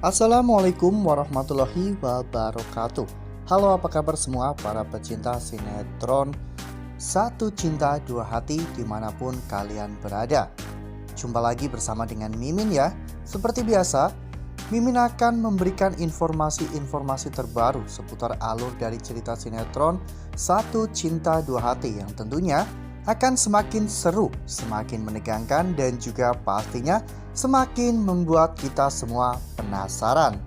Assalamualaikum warahmatullahi wabarakatuh. Halo, apa kabar semua para pecinta sinetron Satu Cinta Dua Hati dimanapun kalian berada. Jumpa lagi bersama dengan Mimin ya. Seperti biasa, Mimin akan memberikan informasi-informasi terbaru seputar alur dari cerita sinetron Satu Cinta Dua Hati yang tentunya akan semakin seru, semakin menegangkan, dan juga pastinya semakin membuat kita semua penasaran.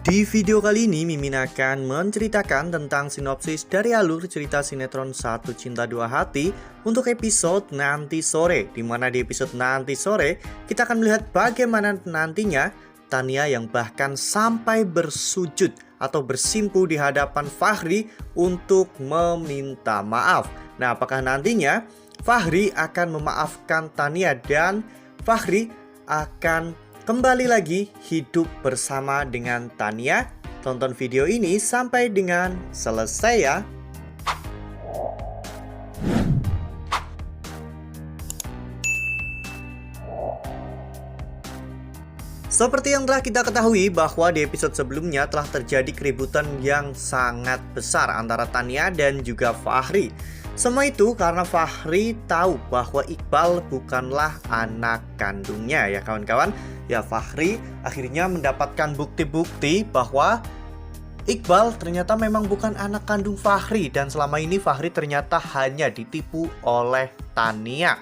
Di video kali ini Mimin akan menceritakan tentang sinopsis dari alur cerita sinetron Satu Cinta Dua Hati untuk episode nanti sore, dimana di episode nanti sore kita akan melihat bagaimana nantinya Tania yang bahkan sampai bersujud atau bersimpuh di hadapan Fahri untuk meminta maaf. Nah, apakah nantinya Fahri akan memaafkan Tania dan Fahri akan kembali lagi hidup bersama dengan Tania? Tonton video ini sampai dengan selesai ya. Seperti yang telah kita ketahui bahwa di episode sebelumnya telah terjadi keributan yang sangat besar antara Tania dan juga Fahri. Semua itu karena Fahri tahu bahwa Iqbal bukanlah anak kandungnya ya kawan-kawan. Ya, Fahri akhirnya mendapatkan bukti-bukti bahwa Iqbal ternyata memang bukan anak kandung Fahri, dan selama ini Fahri ternyata hanya ditipu oleh Tania.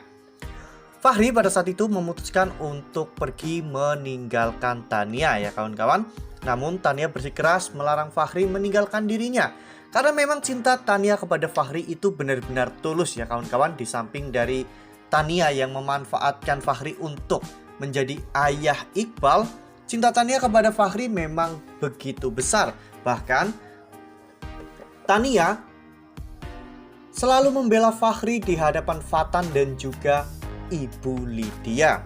Fahri pada saat itu memutuskan untuk pergi meninggalkan Tania ya kawan-kawan. Namun Tania bersikeras melarang Fahri meninggalkan dirinya, karena memang cinta Tania kepada Fahri itu benar-benar tulus ya kawan-kawan. Di samping dari Tania yang memanfaatkan Fahri untuk menjadi ayah Iqbal, cinta Tania kepada Fahri memang begitu besar. Bahkan Tania selalu membela Fahri di hadapan Fatan dan juga Ibu Lydia.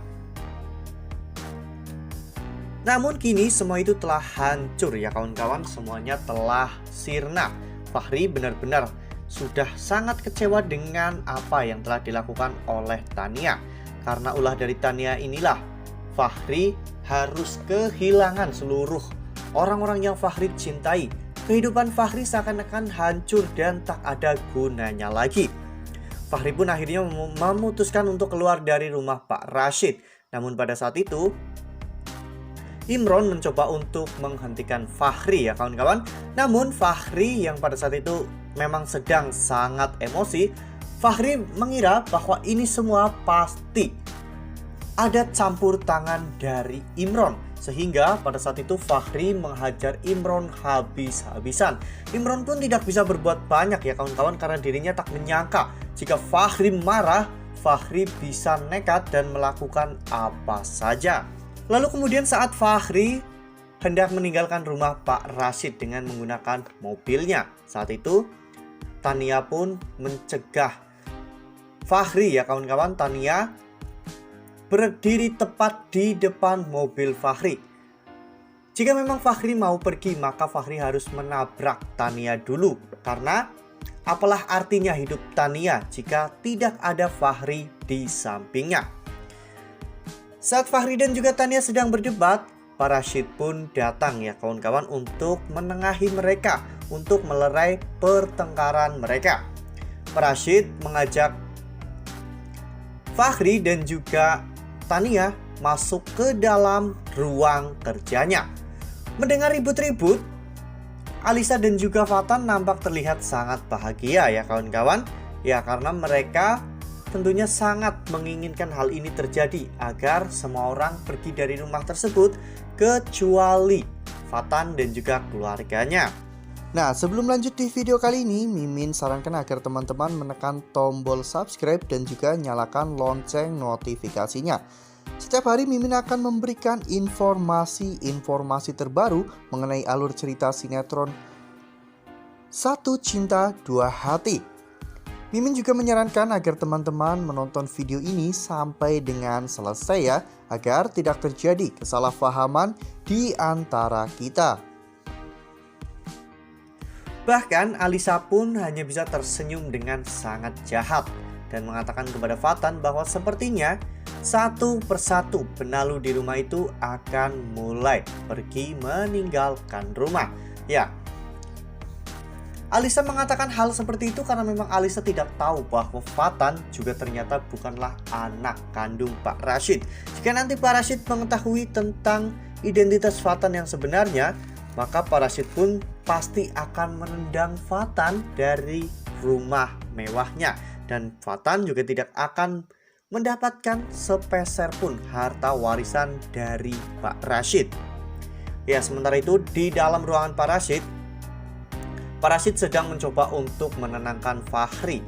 Namun kini semua itu telah hancur ya kawan-kawan, semuanya telah sirna. Fahri benar-benar sudah sangat kecewa dengan apa yang telah dilakukan oleh Tania. Karena ulah dari Tania inilah Fahri harus kehilangan seluruh orang-orang yang Fahri cintai. Kehidupan Fahri seakan-akan hancur dan tak ada gunanya lagi. Fahri pun akhirnya memutuskan untuk keluar dari rumah Pak Rashid. Namun pada saat itu Imron mencoba untuk menghentikan Fahri ya kawan-kawan. Namun Fahri yang pada saat itu memang sedang sangat emosi, Fahri mengira bahwa ini semua pasti ada campur tangan dari Imron. Sehingga pada saat itu Fahri menghajar Imron habis-habisan. Imron pun tidak bisa berbuat banyak ya kawan-kawan, karena dirinya tak menyangka jika Fahri marah, Fahri bisa nekat dan melakukan apa saja. Lalu kemudian saat Fahri hendak meninggalkan rumah Pak Rashid dengan menggunakan mobilnya, saat itu Tania pun mencegah Fahri ya kawan-kawan. Tania berdiri tepat di depan mobil Fahri. Jika memang Fahri mau pergi, maka Fahri harus menabrak Tania dulu. Karena apalah artinya hidup Tania jika tidak ada Fahri di sampingnya. Saat Fahri dan juga Tania sedang berdebat, Pak Rashid pun datang ya kawan-kawan untuk menengahi mereka, untuk melerai pertengkaran mereka. Pak Rashid mengajak Fahri dan juga Tania masuk ke dalam ruang kerjanya. Mendengar ribut-ribut, Alisa dan juga Fatan nampak terlihat sangat bahagia ya kawan-kawan. Ya, karena mereka tentunya sangat menginginkan hal ini terjadi, agar semua orang pergi dari rumah tersebut kecuali Fatan dan juga keluarganya. Nah, sebelum lanjut di video kali ini, Mimin sarankan agar teman-teman menekan tombol subscribe dan juga nyalakan lonceng notifikasinya. Setiap hari Mimin akan memberikan informasi-informasi terbaru mengenai alur cerita sinetron Satu Cinta Dua Hati. Mimin juga menyarankan agar teman-teman menonton video ini sampai dengan selesai ya, agar tidak terjadi kesalahpahaman di antara kita. Bahkan Alisa pun hanya bisa tersenyum dengan sangat jahat dan mengatakan kepada Fatan bahwa sepertinya satu persatu benalu di rumah itu akan mulai pergi meninggalkan rumah. Ya, Alisa mengatakan hal seperti itu karena memang Alisa tidak tahu bahwa Fatan juga ternyata bukanlah anak kandung Pak Rashid. Jika nanti Pak Rashid mengetahui tentang identitas Fatan yang sebenarnya, maka Pak Rashid pun pasti akan menendang Fatan dari rumah mewahnya. Dan Fatan juga tidak akan mendapatkan sepeser pun harta warisan dari Pak Rashid. Ya, sementara itu di dalam ruangan Pak Rashid sedang mencoba untuk menenangkan Fahri.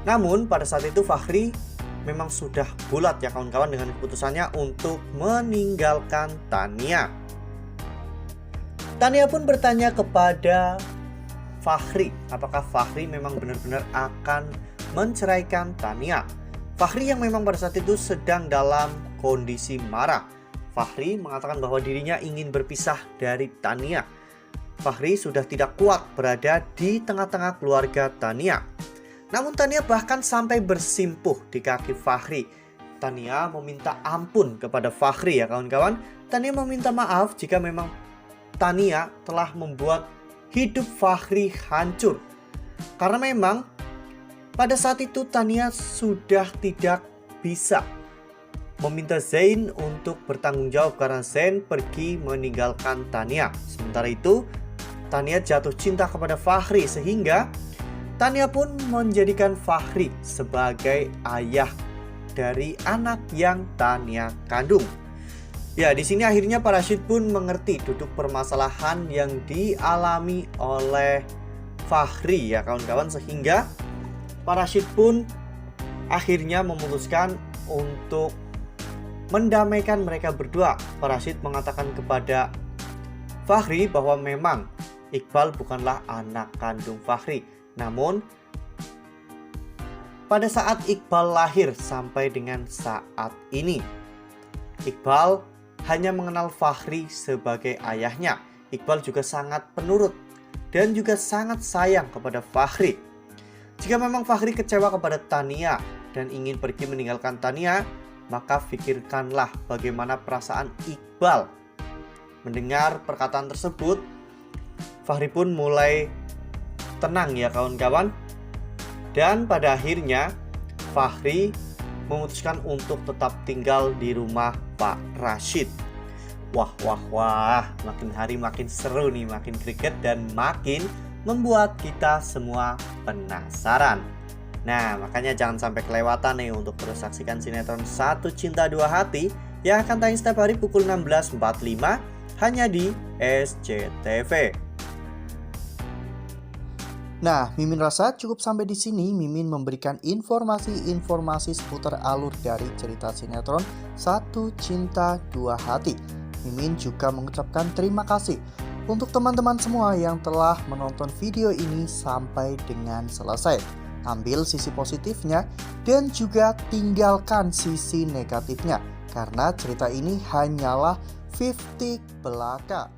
Namun pada saat itu Fahri memang sudah bulat ya kawan-kawan dengan keputusannya untuk meninggalkan Tania. Tania pun bertanya kepada Fahri, apakah Fahri memang benar-benar akan menceraikan Tania. Fahri yang memang pada saat itu sedang dalam kondisi marah. Fahri mengatakan bahwa dirinya ingin berpisah dari Tania. Fahri sudah tidak kuat berada di tengah-tengah keluarga Tania. Namun Tania bahkan sampai bersimpuh di kaki Fahri. Tania meminta ampun kepada Fahri ya kawan-kawan. Tania meminta maaf jika memang Tania telah membuat hidup Fahri hancur. Karena memang pada saat itu Tania sudah tidak bisa meminta Zain untuk bertanggung jawab karena Zain pergi meninggalkan Tania. Sementara itu Tania jatuh cinta kepada Fahri sehingga Tania pun menjadikan Fahri sebagai ayah dari anak yang Tania kandung. Ya, di sini akhirnya Pak Rashid pun mengerti duduk permasalahan yang dialami oleh Fahri ya kawan-kawan, sehingga Pak Rashid pun akhirnya memutuskan untuk mendamaikan mereka berdua. Pak Rashid mengatakan kepada Fahri bahwa memang Iqbal bukanlah anak kandung Fahri. Namun pada saat Iqbal lahir sampai dengan saat ini, Iqbal hanya mengenal Fahri sebagai ayahnya. Iqbal juga sangat penurut dan juga sangat sayang kepada Fahri. Jika memang Fahri kecewa kepada Tania dan ingin pergi meninggalkan Tania, maka pikirkanlah bagaimana perasaan Iqbal. Mendengar perkataan tersebut, Fahri pun mulai tenang ya kawan-kawan. Dan pada akhirnya Fahri memutuskan untuk tetap tinggal di rumah Pak Rashid. Wah, makin hari makin seru nih, makin greget dan makin membuat kita semua penasaran. Nah, makanya jangan sampai kelewatan nih untuk terus saksikan sinetron Satu Cinta Dua Hati yang akan tayang setiap hari pukul 16.45 hanya di SCTV. Nah, Mimin rasa cukup sampai di sini. Mimin memberikan informasi-informasi seputar alur dari cerita sinetron Satu Cinta Dua Hati. Mimin juga mengucapkan terima kasih untuk teman-teman semua yang telah menonton video ini sampai dengan selesai. Ambil sisi positifnya dan juga tinggalkan sisi negatifnya, karena cerita ini hanyalah 50 belaka.